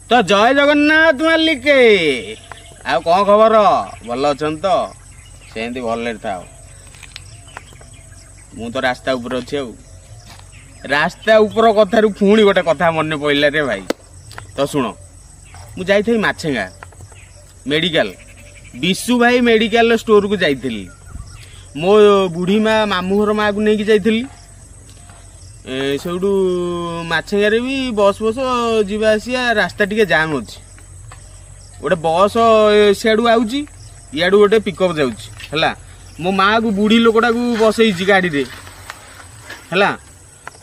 तो जय जगन्नाथ मालिके आ कौन खबर भल अच्छा तो सेमती भल था मु तो रास्ता ऊपर अच्छी रास्ता ऊपर कथार पुणी गोटे कथा मन पड़ा रे भाई। तो शुण मु जाई माछेगा मेडिकल विशु भाई मेडिकल स्टोर को जाइली मो बुढ़ी माँ मामू घर माँ को लेकिन जाइली सेठू माछेगारे भी बस बस जीवा आसिया रास्ता टिके जाम अच्छी गोटे बस सियाड़ू आउची इयाड़ू गोटे पिकअप जाऊँगी मो माँ को बुढ़ी लोकटा को बसई गाड़ी रे है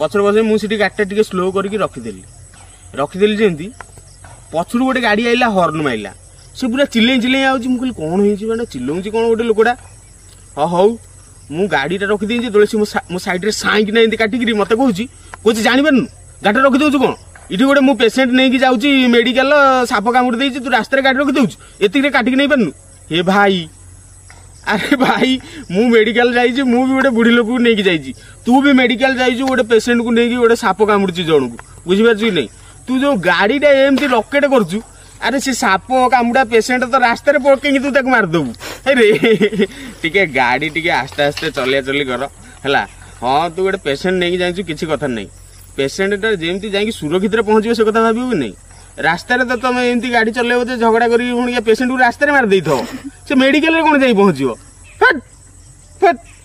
पचर बस मुझे गाड़ी टे स्लो करके रखीदेली जमी पछरू गोटे गाड़ी आइला हर्न माइला से पूरा चिल्ले चिल्ले आउची मुझे कौन हो चिल्लाऊँ कौन गोटे लोकटा हाँ हौ मु गाड़ी रखीदी जो मो सैड्रे साइक ना एमती काटिकी मत कौन जापारू गाड़ी रखीदे कौन ये गोटे मो पेसेंट नहीं जाऊँगी मेडिकल साप कामुड़ दे तू रास्तार गाड़ी रखीदे एतिक काटिकी नहीं पारनु हे भाई अरे भाई मु मेडिकल जाइए मु भी गोटे बुढ़ी लोक नहीं जाइए तू भी मेडिकल जाइए गोटे पेसेंट को लेकिन गोटे साप कामुड़ी जन को बुझीपार कि नहीं तू जो गाड़ीटा एमती लकेट करुचु अरे से साप कामुड़ा पेसेंट तो रास्तार पकई तू ताक मारदेबू अरे टिके गाड़ी टिके आस्ते आस्ते चलिया चली कर है हाँ तू गोटे पेसेंट नहीं जाइए किसी कथा नहीं पेसेंटा जमी जा सुरक्षित पहुँचे से कथा भाव नहीं रास्तार तो तुम एमती गाड़ी चलेब तो झगड़ा कर पेसेंट को रास्तार मार दे से मेडिकल कौन जा पहुँच फट फट